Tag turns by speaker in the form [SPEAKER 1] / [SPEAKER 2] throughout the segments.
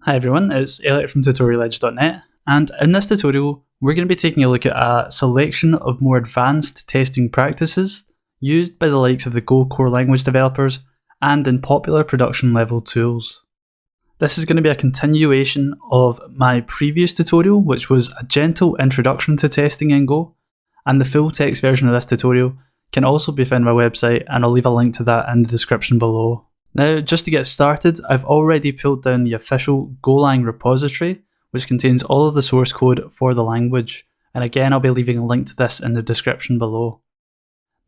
[SPEAKER 1] Hi everyone, it's Elliot from TutorialEdge.net, and in this tutorial we're going to be taking a look at a selection of more advanced testing practices used by the likes of the Go core language developers and in popular production level tools. This is going to be a continuation of my previous tutorial, which was a gentle introduction to testing in Go, and the full text version of this tutorial can also be found on my website, and I'll leave a link to that in the description below. Now, just to get started, I've already pulled down the official Golang repository, which contains all of the source code for the language, and again I'll be leaving a link to this in the description below.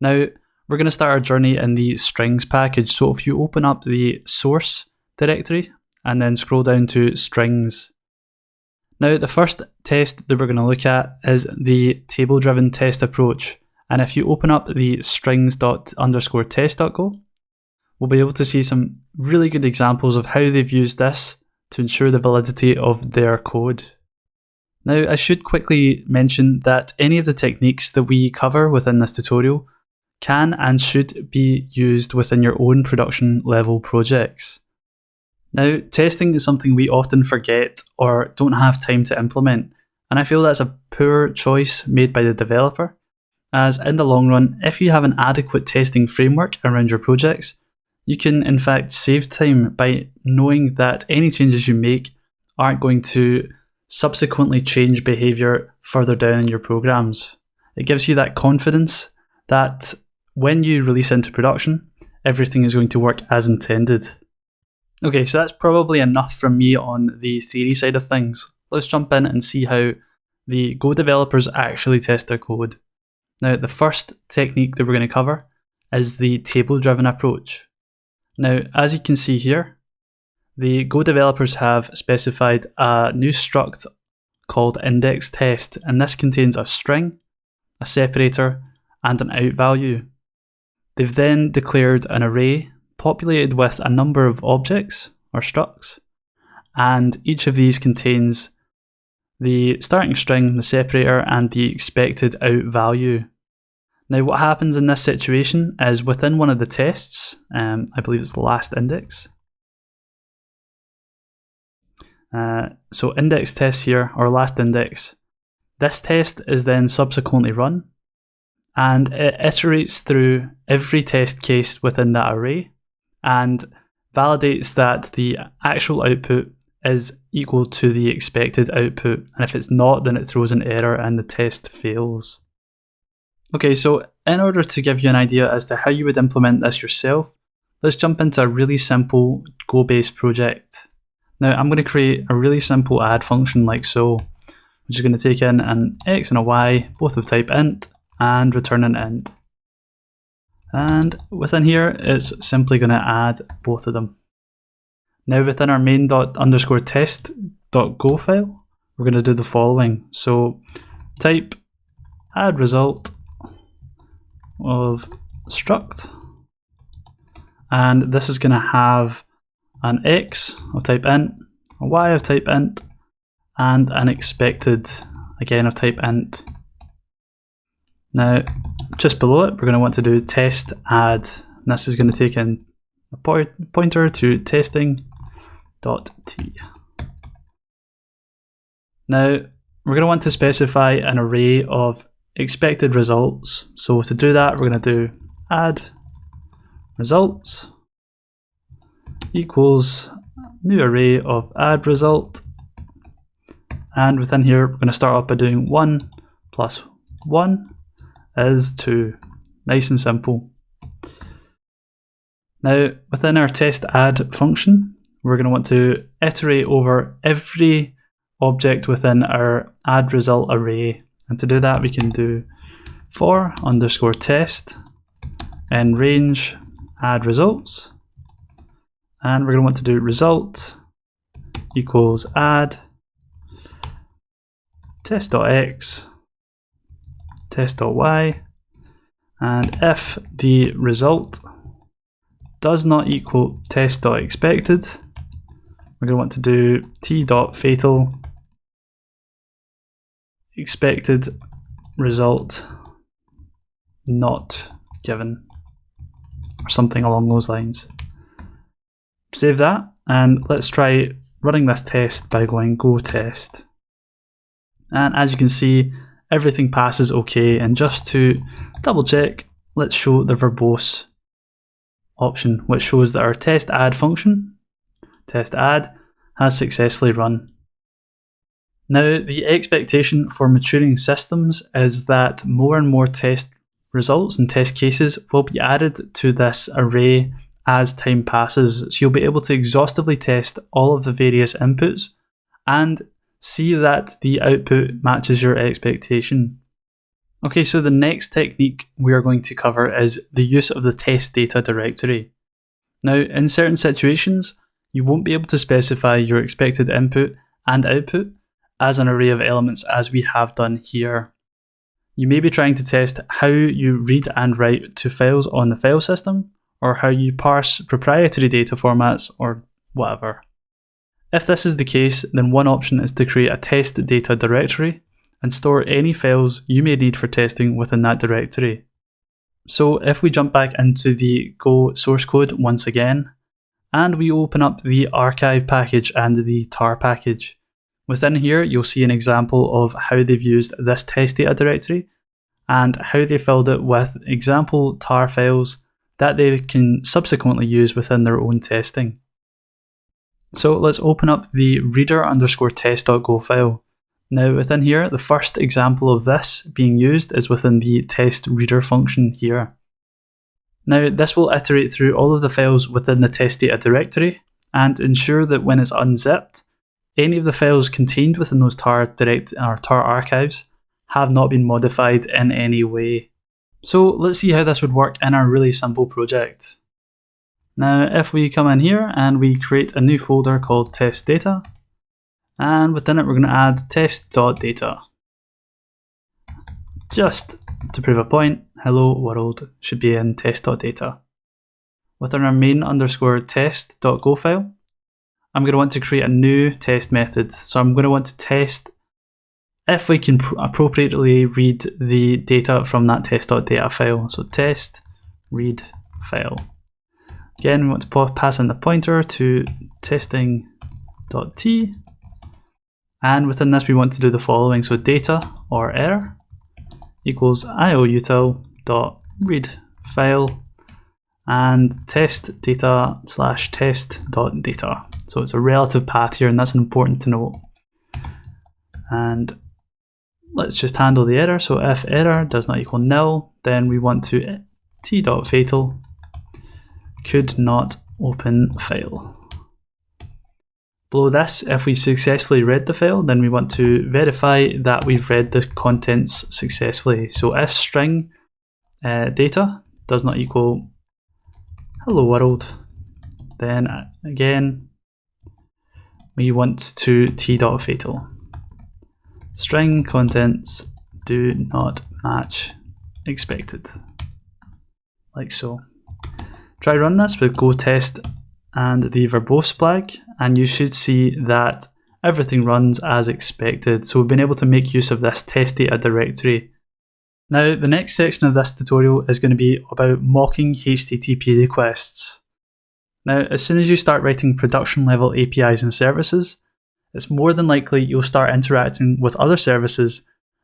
[SPEAKER 1] Now, we're going to start our journey in the strings package, so if you open up the source directory and then scroll down to strings. Now, the first test that we're going to look at is the table-driven test approach, and if you open up the strings._test.go, we'll be able to see some really good examples of how they've used this to ensure the validity of their code. Now, I should quickly mention that any of the techniques that we cover within this tutorial can and should be used within your own production level projects. Now, testing is something we often forget or don't have time to implement, and I feel that's a poor choice made by the developer, as in the long run, if you have an adequate testing framework around your projects, you can in fact save time by knowing that any changes you make aren't going to subsequently change behaviour further down in your programs. It gives you that confidence that when you release into production, everything is going to work as intended. Okay, so that's probably enough from me on the theory side of things. Let's jump in and see how the Go developers actually test their code. Now, the first technique that we're going to cover is the table-driven approach. Now, as you can see here, the Go developers have specified a new struct called index test, and this contains a string, a separator, and an out value. They've then declared an array populated with a number of objects, or structs, and each of these contains the starting string, the separator, and the expected out value. Now, what happens in this situation is within one of the tests, I believe it's the last index. So index test here, or last index. This test is then subsequently run, and it iterates through every test case within that array, and validates that the actual output is equal to the expected output, and if it's not, then it throws an error and the test fails. Okay, so in order to give you an idea as to how you would implement this yourself, let's jump into a really simple Go-based project. Now, I'm going to create a really simple add function like so, which is going to take in an x and a y, both of type int, and return an int. And within here, it's simply going to add both of them. Now, within our main._test.go file, we're going to do the following. So type add result of struct, and this is going to have an x of type int, a y of type int, and an expected, again, of type int. Now, just below it, we're going to want to do test add, and this is going to take in a pointer to testing.t. Now, we're going to want to specify an array of expected results. So to do that, we're going to do add results equals new array of add result, and within here we're going to start off by doing 1 plus 1 is 2. Nice and simple. Now, within our test add function, we're going to want to iterate over every object within our add result array. And to do that, we can do for_test in range add results, and we're going to want to do result equals add test.x test.y, and if the result does not equal test.expected, we're going to want to do t.fatal expected result not given, or something along those lines. Save that, and let's try running this test by going go test. And as you can see, everything passes okay, and just to double check, let's show the verbose option, which shows that our test add function, test add, has successfully run. Now, the expectation for maturing systems is that more and more test results and test cases will be added to this array as time passes, so you'll be able to exhaustively test all of the various inputs and see that the output matches your expectation. Okay, so the next technique we are going to cover is the use of the test data directory. Now, in certain situations, you won't be able to specify your expected input and output as an array of elements as we have done here. You may be trying to test how you read and write to files on the file system, or how you parse proprietary data formats, or whatever. If this is the case, then one option is to create a test data directory and store any files you may need for testing within that directory. So if we jump back into the Go source code once again, and we open up the archive package and the tar package, within here you'll see an example of how they've used this test data directory and how they filled it with example tar files that they can subsequently use within their own testing. So let's open up the reader_test.go file. Now within here, the first example of this being used is within the test reader function here. Now this will iterate through all of the files within the test data directory and ensure that when it's unzipped, any of the files contained within those tar archives have not been modified in any way. So let's see how this would work in our really simple project. Now if we come in here and we create a new folder called test data, and within it we're going to add test.data. Just to prove a point, hello world should be in test.data. Within our main_test.go file, I'm going to want to create a new test method. So I'm going to want to test if we can appropriately read the data from that test.data file. So test read file. Again, we want to pass in the pointer to testing.t. And within this, we want to do the following. So data or error equals ioutil.read file and test data / test.data. So it's a relative path here, and that's important to note. And let's just handle the error. So if error does not equal nil, then we want to t.fatal could not open file. Below this, if we successfully read the file, then we want to verify that we've read the contents successfully. So if string data does not equal hello world, then again we want to t.fatal. String contents do not match expected. Like so. Try run this with go test and the verbose flag, and you should see that everything runs as expected. So we've been able to make use of this test data directory. Now the next section of this tutorial is going to be about mocking HTTP requests. Now as soon as you start writing production level APIs and services, it's more than likely you'll start interacting with other services,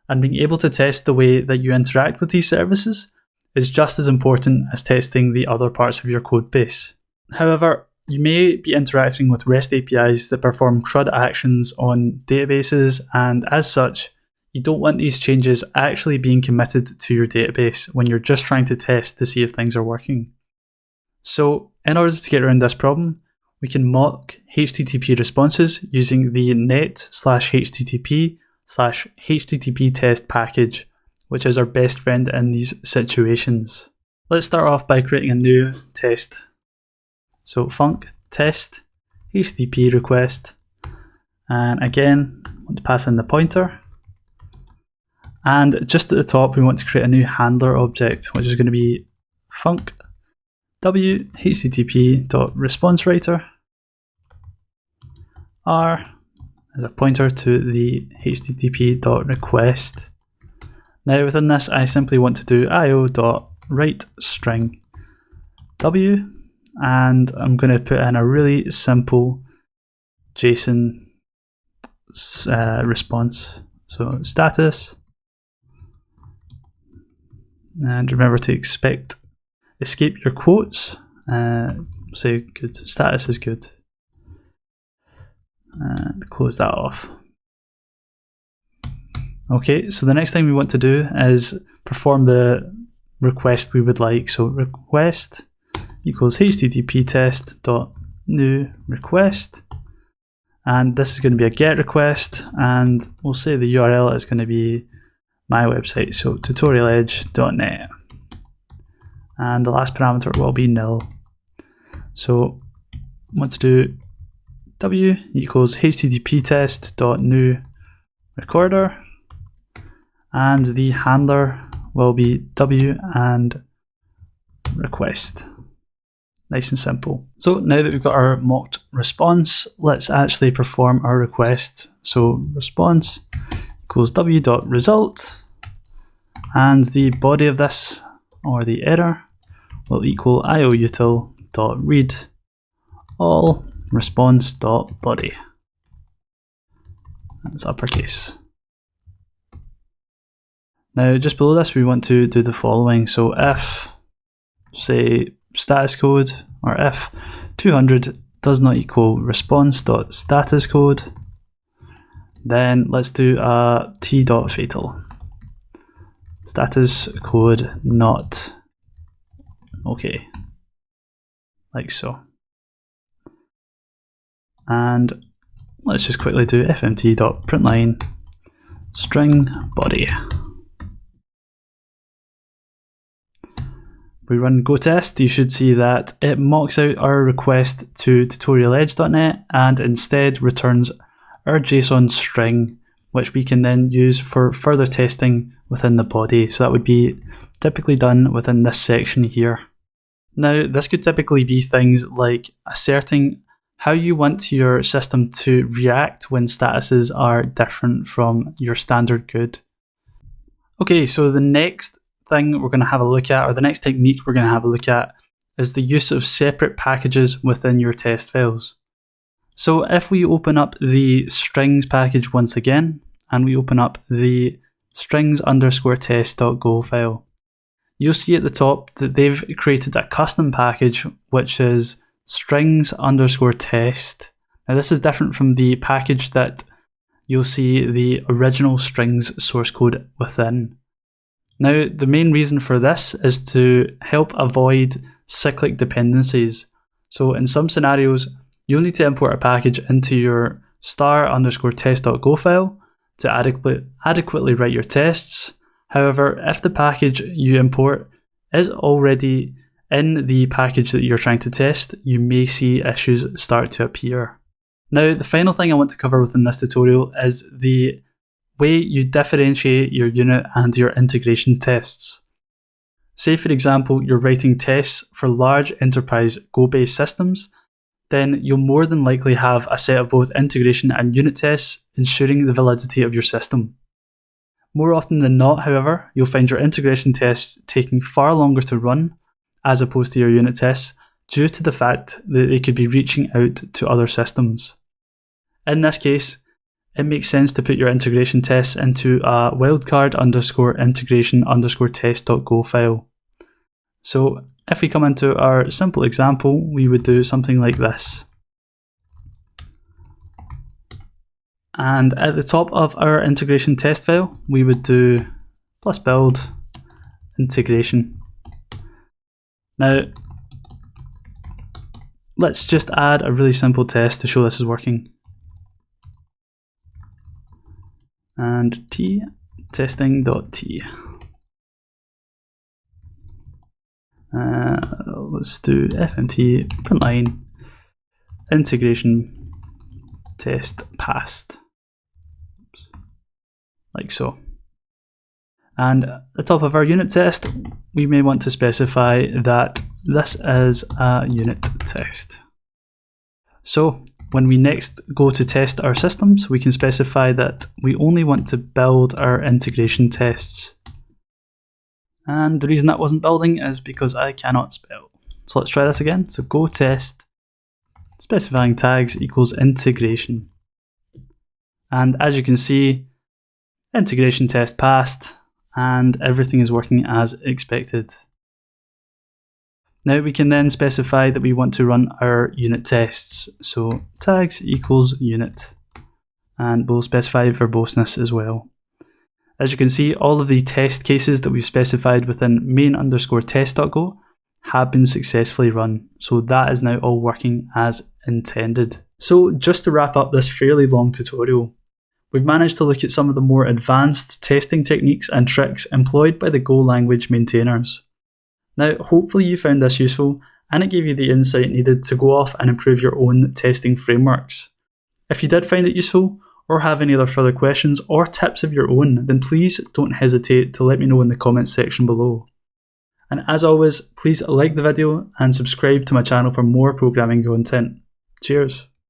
[SPEAKER 1] and being able to test the way that you interact with these services is just as important as testing the other parts of your code base. However, you may be interacting with REST APIs that perform CRUD actions on databases, and as such, you don't want these changes actually being committed to your database when you're just trying to test to see if things are working. So, in order to get around this problem, we can mock HTTP responses using the net/http/http test package, which is our best friend in these situations. Let's start off by creating a new test. So func test HTTP request, and again I want to pass in the pointer, and just at the top we want to create a new handler object, which is going to be func w http.responsewriter r as a pointer to the http.request. Now within this I simply want to do io.writeString w, and I'm going to put in a really simple JSON response. So status, and remember to escape your quotes. Say good, status is good, and close that off. Okay, so the next thing we want to do is perform the request we would like. So request equals http test.new request, and this is going to be a GET request, and we'll say the URL is going to be my website, so TutorialEdge.net, and the last parameter will be nil. So I want to do w equals http test.new recorder, and the handler will be w and request. Nice and simple. So now that we've got our mocked response, let's actually perform our request. So response equals w.result, and the body of this, or the error, will equal ioutil.read all response.body. That's uppercase. Now just below this we want to do the following. So if, say, status code, or if 200 does not equal response.status code, then let's do a t.fatal. Status code not okay, like so. And let's just quickly do fmt.println string body. We run go test, you should see that it mocks out our request to TutorialEdge.net and instead returns our JSON string, which we can then use for further testing within the body. So that would be typically done within this section here. Now, this could typically be things like asserting how you want your system to react when statuses are different from your standard good. Okay, so the next thing we're going to have a look at, or the next technique we're going to have a look at, is the use of separate packages within your test files. So if we open up the strings package once again, and we open up the strings_test.go file, you'll see at the top that they've created a custom package which is strings_test. Now this is different from the package that you'll see the original strings source code within. Now, the main reason for this is to help avoid cyclic dependencies. So in some scenarios, you'll need to import a package into your star_test.go file to adequately write your tests. However, if the package you import is already in the package that you're trying to test, you may see issues start to appear. Now, the final thing I want to cover within this tutorial is the way you differentiate your unit and your integration tests. Say, for example, you're writing tests for large enterprise Go-based systems, then you'll more than likely have a set of both integration and unit tests ensuring the validity of your system. More often than not, however, you'll find your integration tests taking far longer to run as opposed to your unit tests due to the fact that they could be reaching out to other systems. In this case, it makes sense to put your integration tests into a wildcard_integration_test.go file. So if we come into our simple example, we would do something like this. And at the top of our integration test file, we would do +build integration. Now, let's just add a really simple test to show this is working. And t testing.t. Let's do fmt println integration test passed. Oops. Like so. And at the top of our unit test, we may want to specify that this is a unit test. So when we next go to test our systems, we can specify that we only want to build our integration tests. And the reason that wasn't building is because I cannot spell. So let's try this again. So go test specifying tags equals integration. And as you can see, integration test passed, and everything is working as expected. Now we can then specify that we want to run our unit tests. So tags equals unit, and we'll specify verboseness as well. As you can see, all of the test cases that we've specified within main_test.go have been successfully run. So that is now all working as intended. So just to wrap up this fairly long tutorial, we've managed to look at some of the more advanced testing techniques and tricks employed by the Go language maintainers. Now, hopefully you found this useful and it gave you the insight needed to go off and improve your own testing frameworks. If you did find it useful, or have any other further questions or tips of your own, then please don't hesitate to let me know in the comments section below. And as always, please like the video and subscribe to my channel for more programming content. Cheers!